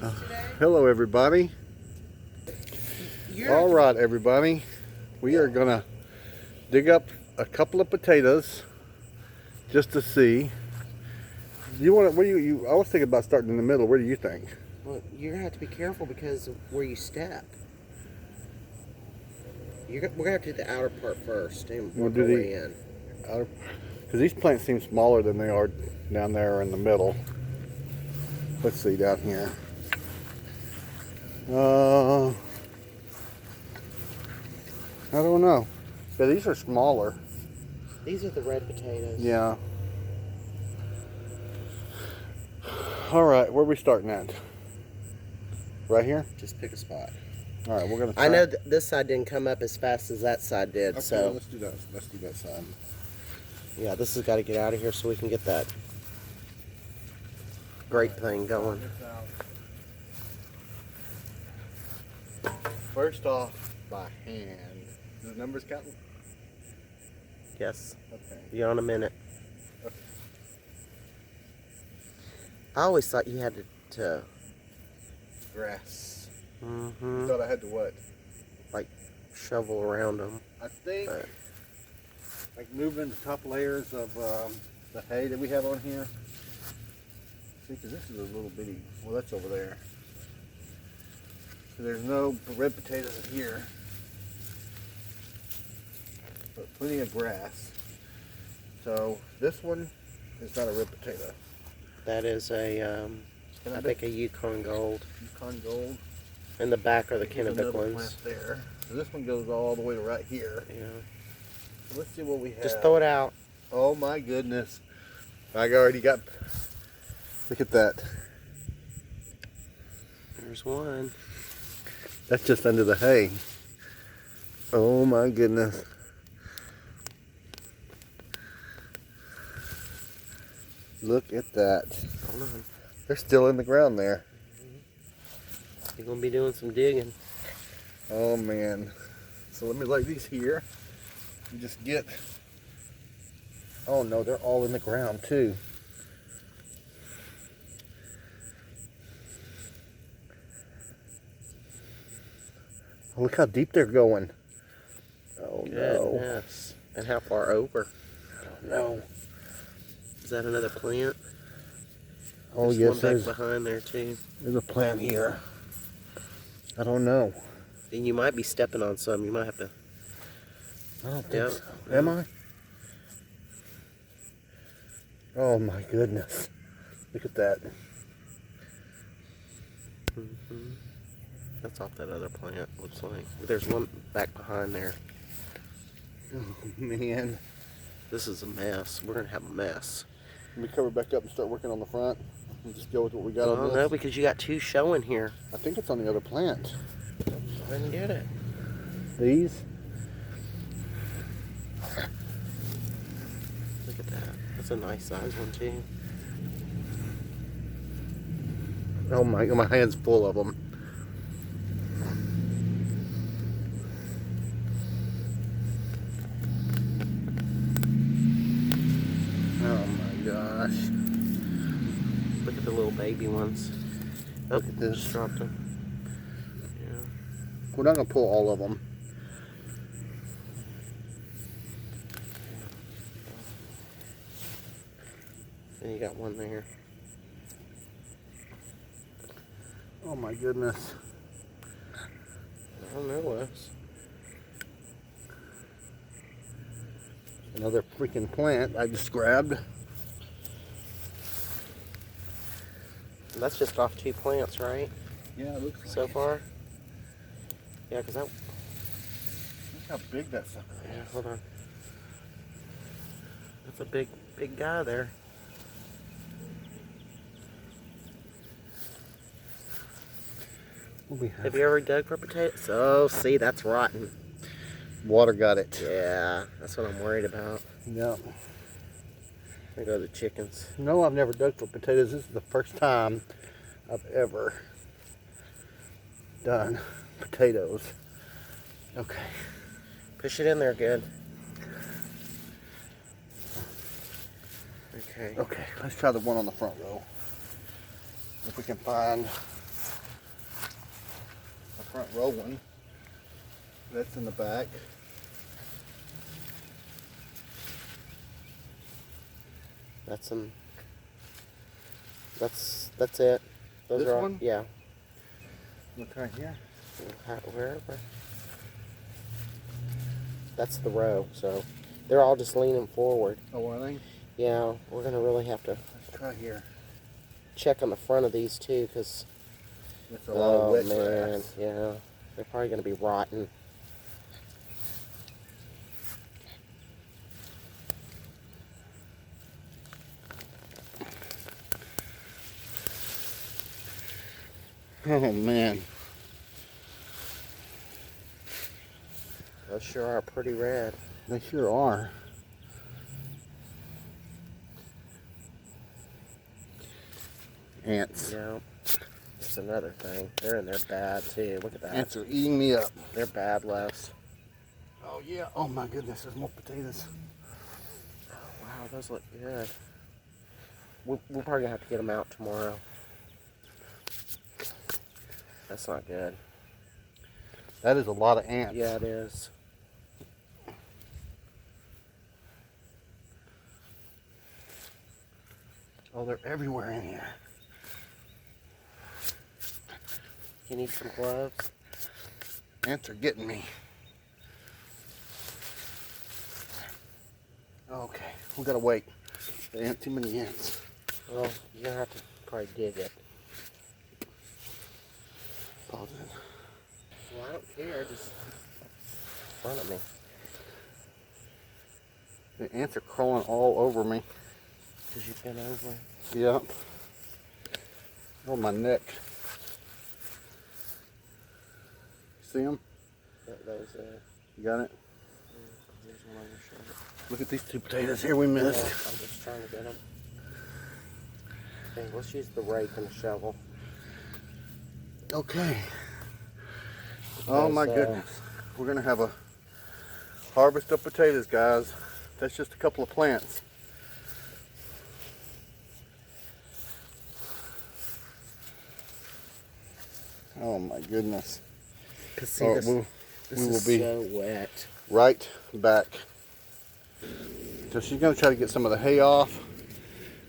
Hello everybody. All right everybody, we are gonna dig up a couple of potatoes just to see. You want to, I was thinking about starting in the middle. Where do you think? Well, you're gonna have to be careful because of where you step. We're gonna have to do the outer part first and work our way in. Because these plants seem smaller than they are down there in the middle. Let's see down here. I don't know. Yeah, these are smaller. These are the red potatoes. Yeah. All right, where are we starting at? Right here? Just pick a spot. All right, we're gonna try. I know this side didn't come up as fast as that side did, okay, so let's do that. Let's do that side. yeah, this has got to get out of here so we can get that great thing going. First off, by hand. Is the numbers counting? Yes. Okay. Be on a minute. Okay. I always thought you had to Grass. mm-hmm. You thought I had to what? Like shovel around them. I think like moving the top layers of the hay that we have on here. See, because this is a little bitty. Well, that's over there. So there's no red potatoes in here, but plenty of grass. So this one is not a red potato. That is a, I think a Yukon Gold. Yukon Gold. In the back are the There's Kennebec another ones. plant there. So this one goes all the way to right here. Yeah. So let's see what we have. Just throw it out. Oh my goodness. I already got, look at that. There's one. That's just under the hay. Oh my goodness. Look at that. Hold on. They're still in the ground there. You're going to be doing some digging. Oh man. So let me lay these here. You just get, oh no, they're all in the ground too. Look how deep they're going. Oh no. Goodness. And how far over? I don't know. Is that another plant? Oh There's yes, one back behind there too. There's a plant here. I don't know. And you might be stepping on some. You might have to. I don't think so. Am I? Oh my goodness. Look at that. Mm-hmm. That's off that other plant, looks like. There's one back behind there. Oh man. This is a mess. We're going to have a mess. Let me cover back up and start working on the front. And just go with what we got on Oh, this. no, because you got two showing here. I think it's on the other plant. I didn't get it. These? Look at that. That's a nice size one too. Oh my hand's full of them. Oh my gosh. Look at the little baby ones. Oh, Look at this. Just dropped them. Yeah. We're not going to pull all of them. And you got one there. Oh my goodness. Oh, there was. Another freaking plant I just grabbed. And that's just off two plants, right? Yeah, it looks like so far. Yeah, because that. Look how big that sucker is. Yeah, hold on. That's a big guy there. What we Have you ever dug for potatoes? Oh, see, that's rotten. Water got it. Yeah, that's what I'm worried about. Yeah. There go the chickens. No, I've never dug for potatoes. This is the first time I've ever done potatoes. Okay. Push it in there good. Okay. Okay, let's try the one on the front row. If we can find front row one. That's in the back. That's it. Those This are all, one? yeah. Look right here. Where? That's the row, so they're all just leaning forward. Oh, are they? Yeah, we're gonna really have to Let's try here. check on the front of these too, because That's a lot of wet man, grass. yeah, they're probably gonna be rotten. Oh man. Those sure are pretty red. They sure are. Ants. Yeah, that's another thing. They're in there bad too. Look at that. Ants are eating me up. They're bad, Les. Oh yeah. Oh my goodness, there's more potatoes. Wow, those look good. We're probably gonna have to get them out tomorrow. That's not good. That is a lot of ants. Yeah, it is. Oh, they're everywhere in here. You need some gloves? Ants are getting me. Okay, we gotta wait. There ain't too many ants. Well, you're gonna have to probably dig it. Pause it. Well, I don't care. Just in front of me. The ants are crawling all over me. Because you've been over. Yep. On my neck. See them? Those, You got it? there's one on your shoulder. Look at these two potatoes here we Yeah, missed. I'm just trying to get them. Okay, let's use the rake and the shovel. Okay. Oh my Because, goodness. We're gonna have a harvest of potatoes, guys. That's just a couple of plants. Oh my goodness. Cause see, Oh, this we will is be so wet. right back. So she's gonna try to get some of the hay off.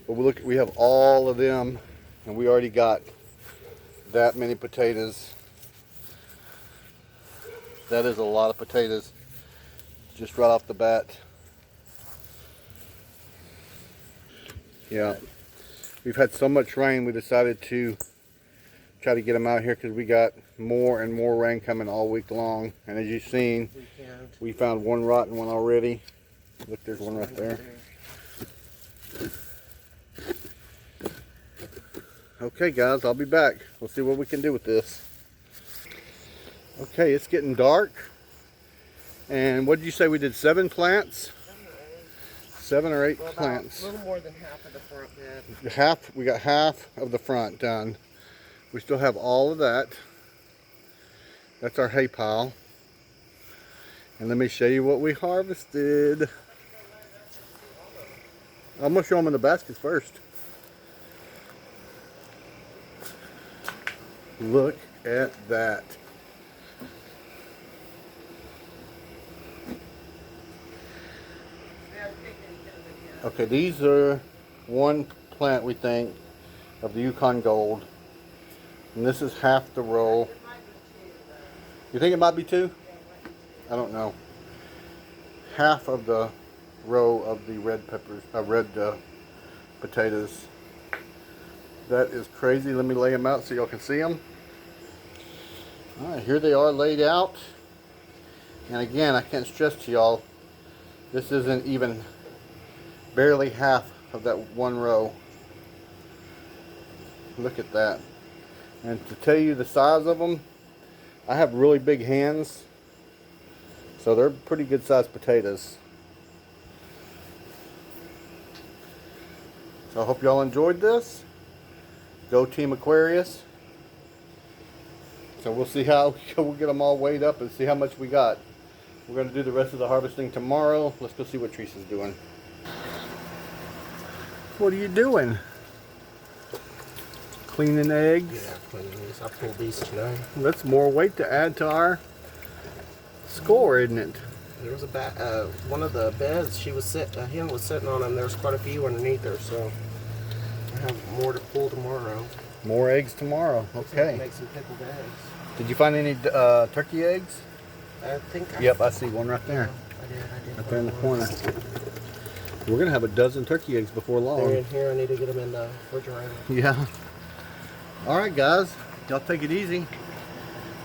But we have all of them, and we already got that many potatoes. That is a lot of potatoes, just right off the bat. Yeah, we've had so much rain, we decided to try to get them out here because we got more and more rain coming all week long. And as you've seen, we found one rotten one already. Look, there's one right there. Okay guys, I'll be back. We'll see what we can do with this. Okay, it's getting dark. And what did you say we did? 7 plants? 7 or 8 plants. A little more than half of the front bed. We got half of the front done. We still have all of that. That's our hay pile. And let me show you what we harvested. I'm gonna show them in the baskets first. Look at that. Okay, these are one plant, we think, of the Yukon Gold. And this is half the row. You think it might be 2? I don't know. Half of the row of the red peppers, potatoes. That is crazy. Let me lay them out so y'all can see them. All right, here they are laid out. And again, I can't stress to y'all, this isn't even barely half of that one row. Look at that. And to tell you the size of them, I have really big hands, so they're pretty good sized potatoes. So I hope y'all enjoyed this. Go Team Aquarius. So we'll see how we'll get them all weighed up and see how much we got. We're going to do the rest of the harvesting tomorrow. Let's go see what Teresa's doing. What are you doing? cleaning eggs. Yeah, cleaning these. I pulled these today. That's more weight to add to our score, isn't it? There was one of the beds. Hen was sitting on them. There's quite a few underneath her, so I have more to pull tomorrow. More eggs tomorrow. Okay. Make some pickled eggs. Did you find any turkey eggs? I think. Yep, I see one right there. I did. Right there in the corner. We're gonna have a dozen turkey eggs before They're long. in here. I need to get them in the refrigerator. Yeah. All right, guys. Y'all take it easy.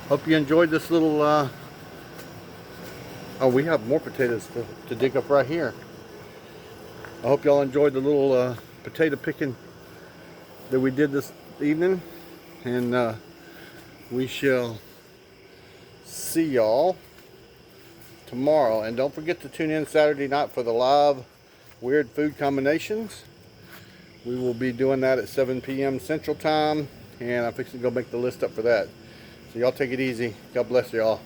Hope you enjoyed this little. Oh, we have more potatoes to dig up right here. I hope y'all enjoyed the little potato picking that we did this evening, and we shall see y'all tomorrow. And don't forget to tune in Saturday night for the live weird food combinations. We will be doing that at 7 p.m. Central Time, and I'm fixing to go make the list up for that. So y'all take it easy. God bless y'all.